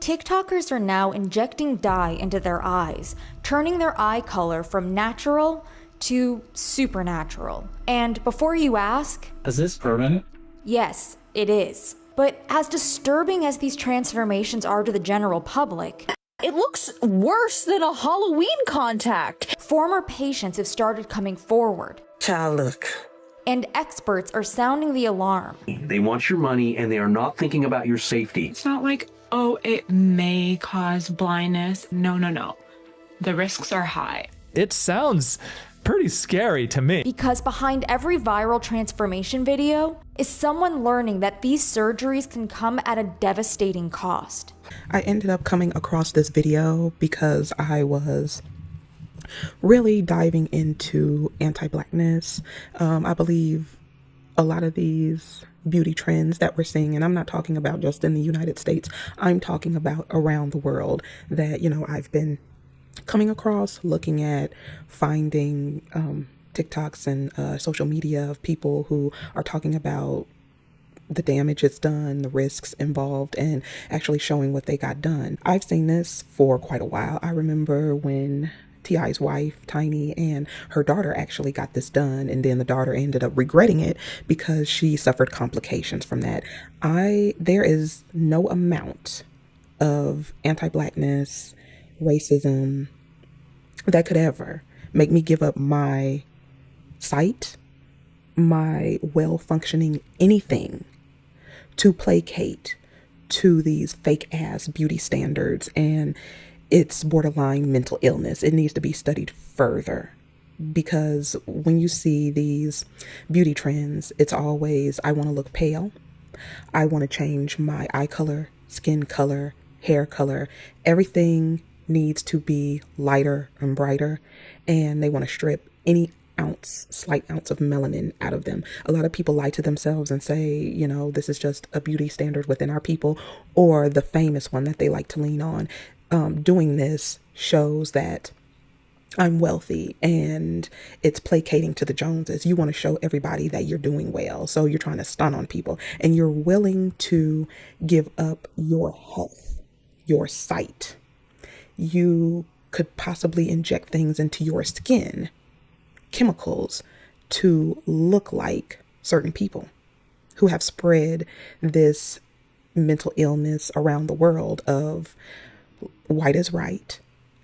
TikTokers are now injecting dye into their eyes, turning their eye color from natural to supernatural. And before you ask, is this permanent? Yes, it is. But as disturbing as these transformations are to the general public, it looks worse than a Halloween contact. Former patients have started coming forward. Child, look. And experts are sounding the alarm. They want your money and they are not thinking about your safety. It's not like, oh, it may cause blindness. No. The risks are high. It sounds pretty scary to me. Because behind every viral transformation video is someone learning that these surgeries can come at a devastating cost. I ended up coming across this video because I was really diving into anti-blkness. I believe a lot of these beauty trends that we're seeing, and I'm not talking about just in the United States, I'm talking about around the world that, I've been coming across, looking at, finding TikToks and social media of people who are talking about the damage it's done, the risks involved, and actually showing what they got done. I've seen this for quite a while. I remember when T.I.'s wife, Tiny, and her daughter actually got this done, and then the daughter ended up regretting it because she suffered complications from that. There is no amount of anti-blkness, racism that could ever make me give up my sight, my well-functioning anything to placate to these fake ass beauty standards, and it's borderline mental illness. It needs to be studied further, because when you see these beauty trends, it's always, I want to look pale, I want to change my eye color, skin color, hair color, everything needs to be lighter and brighter, and they want to strip any slight ounce of melanin out of them. A lot of people lie to themselves and say, this is just a beauty standard within our people, or the famous one that they like to lean on. Doing this shows that I'm wealthy and it's placating to the Joneses. You want to show everybody that you're doing well, so you're trying to stun on people, and you're willing to give up your health, your sight. You could possibly inject things into your skin, chemicals, to look like certain people who have spread this mental illness around the world of white is right,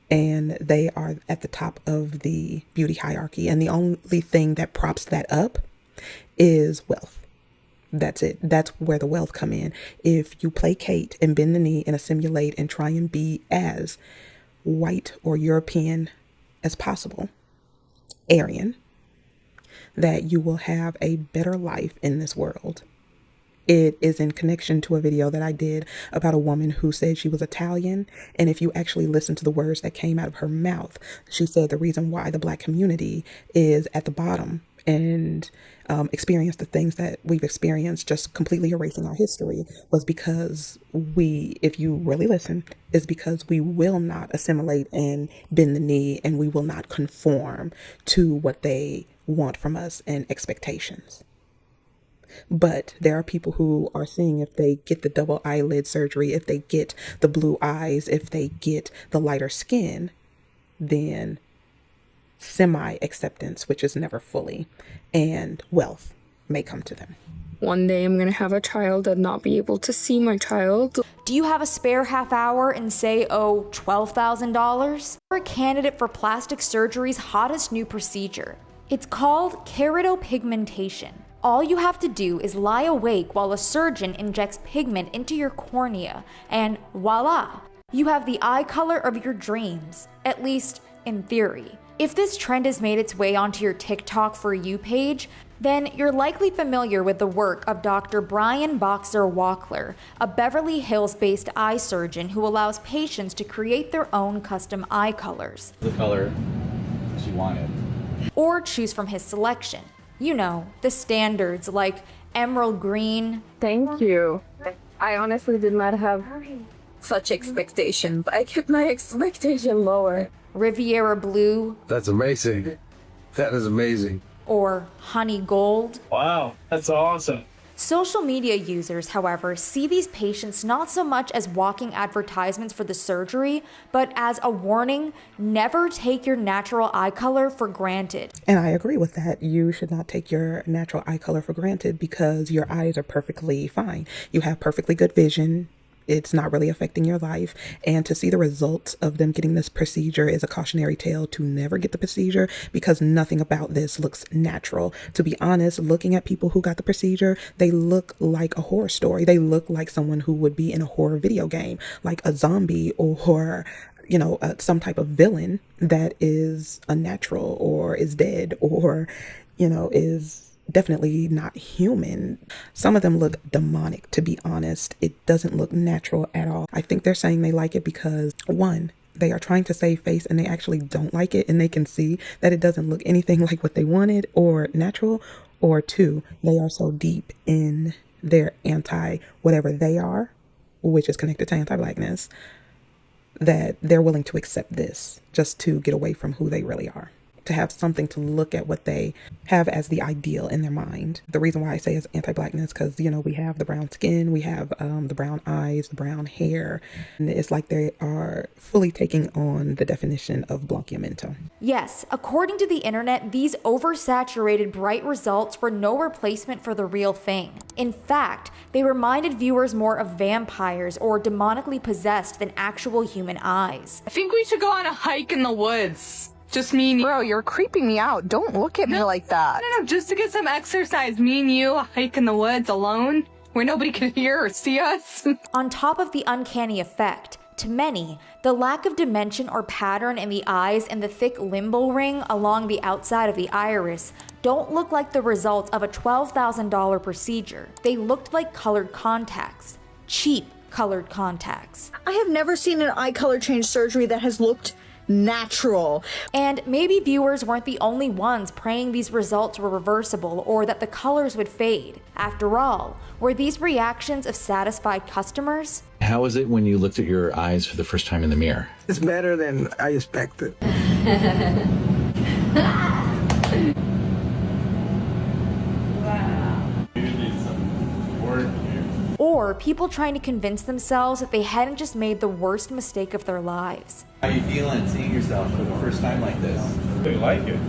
and they are at the top of the beauty hierarchy, and the only thing that props that up is wealth. That's it. That's where the wealth come in. If you placate and bend the knee and assimilate and try and be as white or European as possible, Aryan, that you will have a better life in this world. It is in connection to a video that I did about a woman who said she was Italian. And if you actually listen to the words that came out of her mouth, she said the reason why the Black community is at the bottom and experience the things that we've experienced, just completely erasing our history, was because if you really listen, is because we will not assimilate and bend the knee, and we will not conform to what they want from us and expectations. But there are people who are seeing, if they get the double eyelid surgery, if they get the blue eyes, if they get the lighter skin, then semi-acceptance, which is never fully, and wealth may come to them. One day I'm gonna have a child and not be able to see my child. Do you have a spare half hour and say, $12,000? You're a candidate for plastic surgery's hottest new procedure. It's called keratopigmentation. All you have to do is lie awake while a surgeon injects pigment into your cornea, and voila, you have the eye color of your dreams, at least in theory. If this trend has made its way onto your TikTok For You page, then you're likely familiar with the work of Dr. Brian Boxer Walkler, a Beverly Hills-based eye surgeon who allows patients to create their own custom eye colors. The color she wanted. Or choose from his selection. You know, the standards like emerald green. Thank you. I honestly did not have such expectation, but I kept my expectation lower. Riviera blue. That's amazing. That is amazing. Or honey gold. Wow, that's awesome. Social media users, however, see these patients not so much as walking advertisements for the surgery, but as a warning: never take your natural eye color for granted. And I agree with that. You should not take your natural eye color for granted because your eyes are perfectly fine. You have perfectly good vision. It's not really affecting your life. And to see the results of them getting this procedure is a cautionary tale to never get the procedure, because nothing about this looks natural. To be honest, looking at people who got the procedure, they look like a horror story. They look like someone who would be in a horror video game, like a zombie or some type of villain that is unnatural or is dead or, is definitely not human. Some of them look demonic, to be honest. It doesn't look natural at all. I think they're saying they like it because, one, they are trying to save face and they actually don't like it, and they can see that it doesn't look anything like what they wanted or natural. Or two, they are so deep in their whatever they are, which is connected to anti-blackness, that they're willing to accept this just to get away from who they really are, to have something to look at what they have as the ideal in their mind. The reason why I say it's anti-blackness, because, we have the brown skin, we have the brown eyes, the brown hair, and it's like they are fully taking on the definition of Blk-Ness. Yes, according to the internet, these oversaturated bright results were no replacement for the real thing. In fact, they reminded viewers more of vampires or demonically possessed than actual human eyes. I think we should go on a hike in the woods. Just me and you. Bro, you're creeping me out. Don't look at me like that. No, just to get some exercise. Me and you, a hike in the woods alone, where nobody can hear or see us. On top of the uncanny effect, to many, the lack of dimension or pattern in the eyes and the thick limbal ring along the outside of the iris don't look like the result of a $12,000 procedure. They looked like colored contacts. Cheap colored contacts. I have never seen an eye color change surgery that has looked natural. And maybe viewers weren't the only ones praying these results were reversible or that the colors would fade. After all, were these reactions of satisfied customers? How was it when you looked at your eyes for the first time in the mirror? It's better than I expected. Or people trying to convince themselves that they hadn't just made the worst mistake of their lives. How are you feeling seeing yourself for the first time like this? I like it.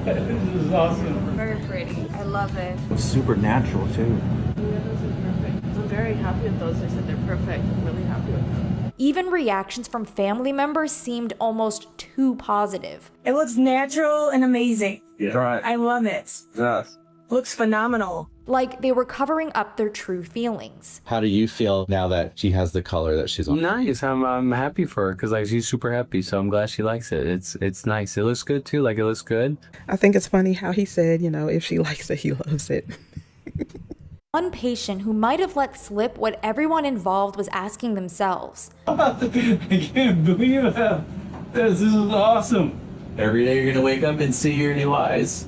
This is awesome. Very pretty. I love it. It's super natural too. I'm very happy with those. They said they're perfect. I'm really happy with them. Even reactions from family members seemed almost too positive. It looks natural and amazing. Yeah. Right. I love it. Yes. Looks phenomenal. Like they were covering up their true feelings. How do you feel now that she has the color that she's on? Nice. I'm happy for her because she's super happy, so I'm glad she likes it. It's nice. It looks good too. It looks good. I think it's funny how he said, if she likes it, he loves it. One patient who might have let slip what everyone involved was asking themselves. I can't believe that. This is awesome. Every day you're gonna wake up and see your new eyes.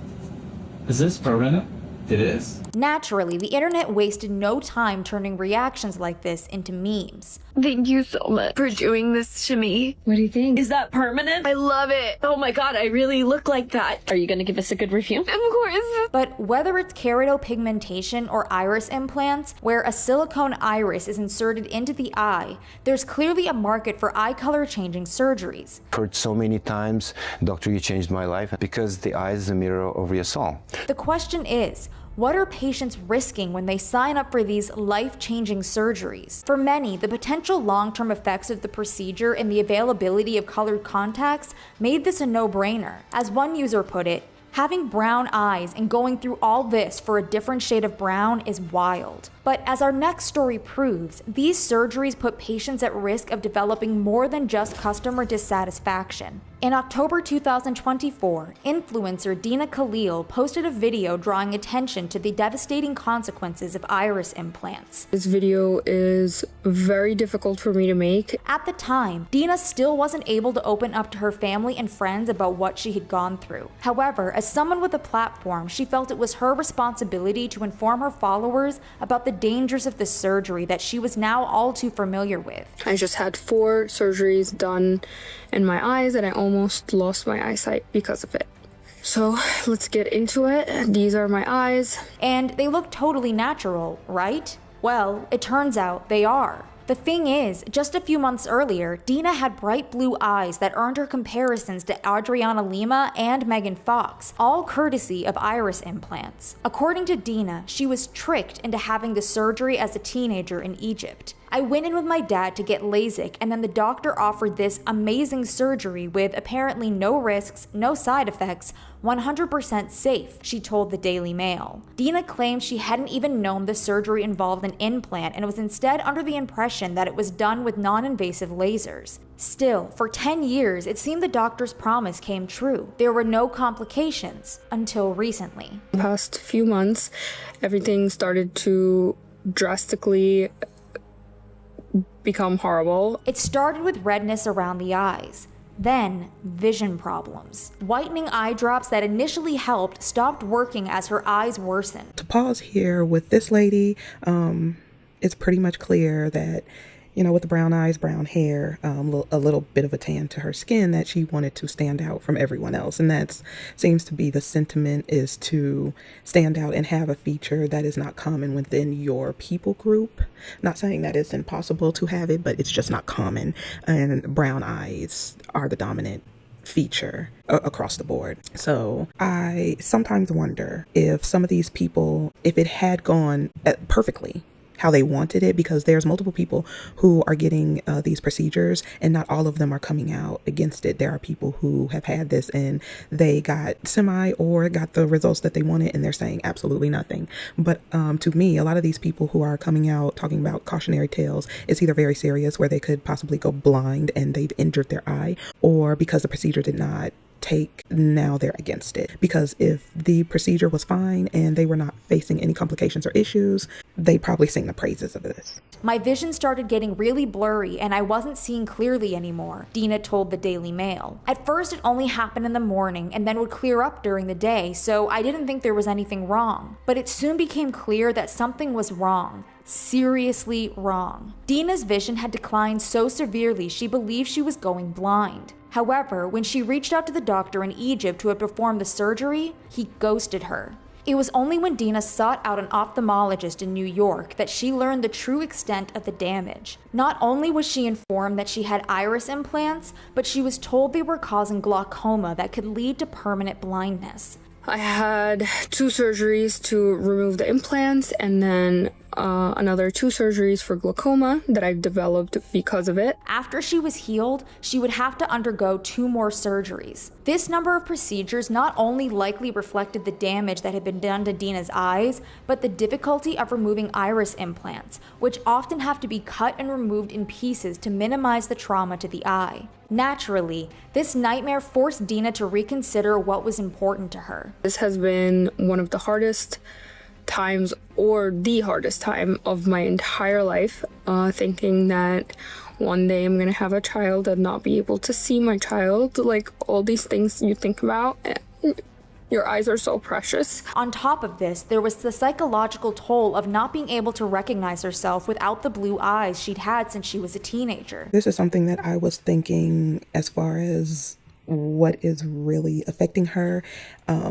Is this permanent? It is. Naturally, the internet wasted no time turning reactions like this into memes. Thank you so much for doing this to me. What do you think? Is that permanent? I love it. Oh my god, I really look like that. Are you gonna give us a good review? Of course. But whether it's keratopigmentation or iris implants, where a silicone iris is inserted into the eye, there's clearly a market for eye color changing surgeries. Heard so many times, doctor, you changed my life, because the eye is the mirror of your soul. The question is, what are patients risking when they sign up for these life-changing surgeries? For many, the potential long-term effects of the procedure and the availability of colored contacts made this a no-brainer. As one user put it, having brown eyes and going through all this for a different shade of brown is wild. But as our next story proves, these surgeries put patients at risk of developing more than just customer dissatisfaction. In October 2024, influencer Dina Khalil posted a video drawing attention to the devastating consequences of iris implants. This video is very difficult for me to make. At the time, Dina still wasn't able to open up to her family and friends about what she had gone through. However, as someone with a platform, she felt it was her responsibility to inform her followers about the dangers of this surgery that she was now all too familiar with. I just had 4 surgeries done in my eyes and I almost lost my eyesight because of it. So let's get into it. These are my eyes. And they look totally natural, right? Well, it turns out they are. The thing is, just a few months earlier, Dina had bright blue eyes that earned her comparisons to Adriana Lima and Megan Fox, all courtesy of iris implants. According to Dina, she was tricked into having the surgery as a teenager in Egypt. I went in with my dad to get LASIK, and then the doctor offered this amazing surgery with apparently no risks, no side effects, 100% safe, she told the Daily Mail. Dina claimed she hadn't even known the surgery involved an implant and was instead under the impression that it was done with non-invasive lasers. Still, for 10 years, it seemed the doctor's promise came true. There were no complications until recently. The past few months, everything started to drastically become horrible. It started with redness around the eyes. Then, vision problems. Whitening eye drops that initially helped stopped working as her eyes worsened. To pause here with this lady, it's pretty much clear that, you know, with the brown eyes, brown hair, a little bit of a tan to her skin, that she wanted to stand out from everyone else. And that seems to be the sentiment, is to stand out and have a feature that is not common within your people group. Not saying that it's impossible to have it, but it's just not common. And brown eyes are the dominant feature across the board. So I sometimes wonder if some of these people, if it had gone perfectly how they wanted it, because there's multiple people who are getting these procedures and not all of them are coming out against it. There are people who have had this and they got or got the results that they wanted, and they're saying absolutely nothing. But to me, a lot of these people who are coming out talking about cautionary tales, it's either very serious where they could possibly go blind and they've injured their eye, or because the procedure did not take, now they're against it. Because if the procedure was fine and they were not facing any complications or issues, they'd probably sing the praises of this. My vision started getting really blurry and I wasn't seeing clearly anymore, Dina told the Daily Mail. At first it only happened in the morning and then would clear up during the day, so I didn't think there was anything wrong. But it soon became clear that something was wrong. Seriously wrong. Dina's vision had declined so severely she believed she was going blind. However, when she reached out to the doctor in Egypt who had performed the surgery, he ghosted her. It was only when Dina sought out an ophthalmologist in New York that she learned the true extent of the damage. Not only was she informed that she had iris implants, but she was told they were causing glaucoma that could lead to permanent blindness. I had 2 surgeries to remove the implants, and then another 2 surgeries for glaucoma that I've developed because of it. After she was healed, she would have to undergo 2 more surgeries. This number of procedures not only likely reflected the damage that had been done to Dina's eyes, but the difficulty of removing iris implants, which often have to be cut and removed in pieces to minimize the trauma to the eye. Naturally, this nightmare forced Dina to reconsider what was important to her. This has been one of the hardest times, or the hardest time of my entire life, thinking that one day I'm gonna have a child and not be able to see my child. Like, all these things you think about, your eyes are so precious. On top of this, there was the psychological toll of not being able to recognize herself without the blue eyes she'd had since she was a teenager. This is something that I was thinking as far as what is really affecting her,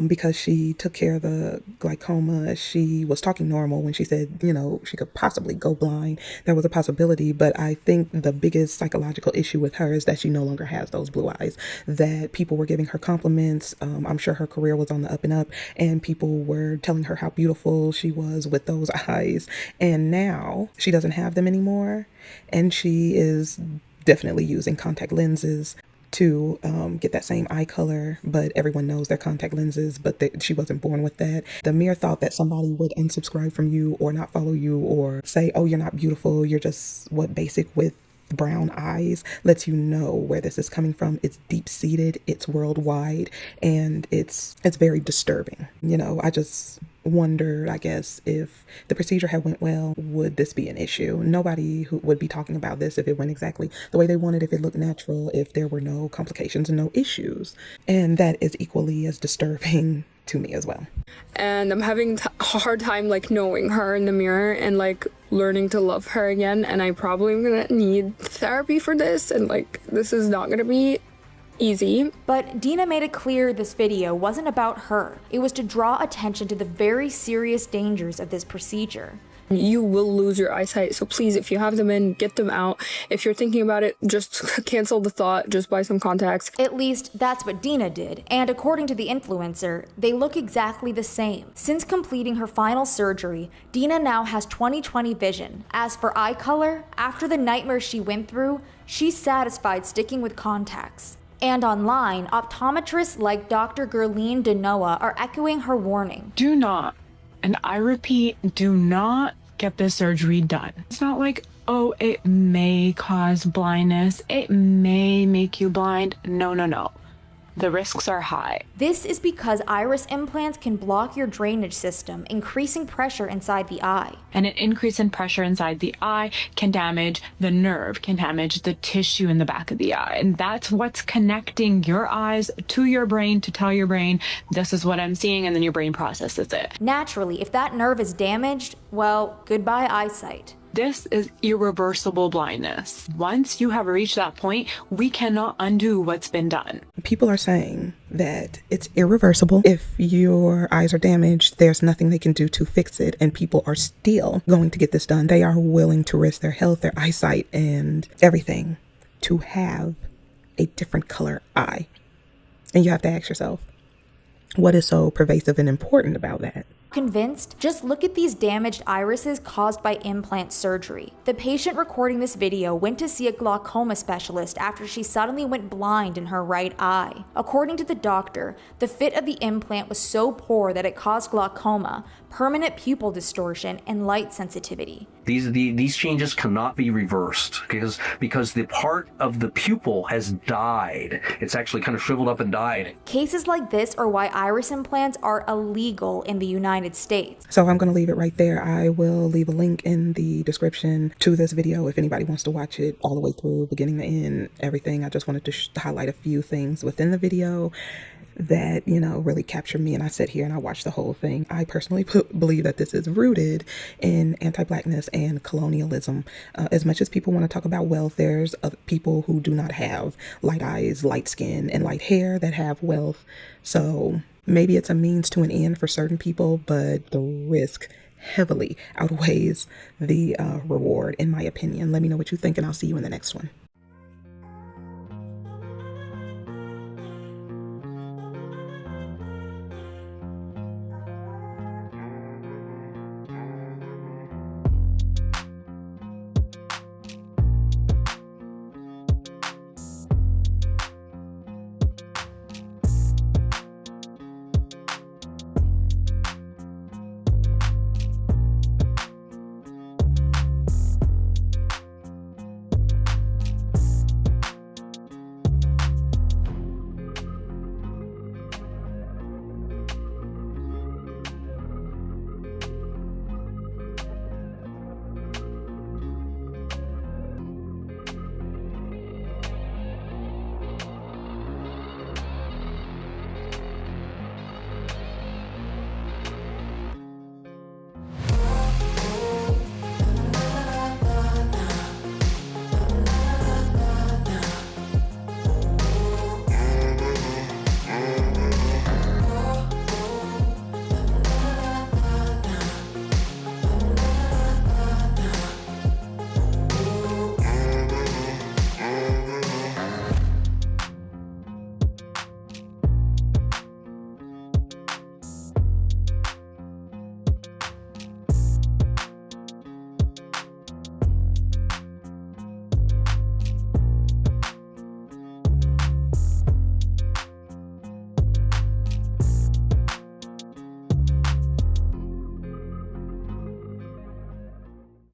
because she took care of the glaucoma. She was talking normal when she said, you know, she could possibly go blind. There was a possibility, but I think the biggest psychological issue with her is that she no longer has those blue eyes, that people were giving her compliments. I'm sure her career was on the up and up, and people were telling her how beautiful she was with those eyes. And now she doesn't have them anymore, and she is definitely using contact lenses to get that same eye color, but everyone knows they're contact lenses, but she wasn't born with that. The mere thought that somebody would unsubscribe from you or not follow you or say, oh, you're not beautiful, you're just basic with brown eyes, lets you know where this is coming from. It's deep-seated, it's worldwide, and it's very disturbing. You know, I just wondered, I guess, if the procedure had went well, would this be an issue? Nobody who would be talking about this if it went exactly the way they wanted, if it looked natural, if there were no complications and no issues. And that is equally as disturbing to me as well. And I'm having a hard time knowing her in the mirror and learning to love her again, and I probably am gonna need therapy for this, and this is not gonna be easy. But Dina made it clear this video wasn't about her. It was to draw attention to the very serious dangers of this procedure. You will lose your eyesight, so please, if you have them in, get them out. If you're thinking about it, just cancel the thought, just buy some contacts. At least that's what Dina did, and according to the influencer, they look exactly the same. Since completing her final surgery, Dina now has 20/20 vision. As for eye color, after the nightmare she went through, she's satisfied sticking with contacts. And online, optometrists like Dr. Gerline Denoa are echoing her warning. Do not, and I repeat, do not get this surgery done. It's not like, oh, it may cause blindness, it may make you blind. No, no, no. The risks are high. This is because iris implants can block your drainage system, increasing pressure inside the eye. And an increase in pressure inside the eye can damage the nerve, can damage the tissue in the back of the eye. And that's what's connecting your eyes to your brain to tell your brain, this is what I'm seeing, and then your brain processes it. Naturally, if that nerve is damaged, well, goodbye eyesight. This is irreversible blindness. Once you have reached that point, we cannot undo what's been done. People are saying that it's irreversible. If your eyes are damaged, there's nothing they can do to fix it, and people are still going to get this done. They are willing to risk their health, their eyesight, and everything to have a different color eye. And you have to ask yourself, what is so pervasive and important about that? Convinced? Just look at these damaged irises caused by implant surgery. The patient recording this video went to see a glaucoma specialist after she suddenly went blind in her right eye. According to the doctor, the fit of the implant was so poor that it caused glaucoma, permanent pupil distortion, and light sensitivity. These changes cannot be reversed because the part of the pupil has died. It's actually kind of shriveled up and died. Cases like this are why iris implants are illegal in the United States. So I'm going to leave it right there. I will leave a link in the description to this video if anybody wants to watch it all the way through, beginning to end, everything. I just wanted to highlight a few things within the video that, you know, really captured me, and I sit here and I watch the whole thing. I personally believe that this is rooted in anti-blackness and colonialism. As much as people want to talk about wealth, there's other people who do not have light eyes, light skin, and light hair that have wealth. So maybe it's a means to an end for certain people, but the risk heavily outweighs the reward, in my opinion. Let me know what you think, and I'll see you in the next one.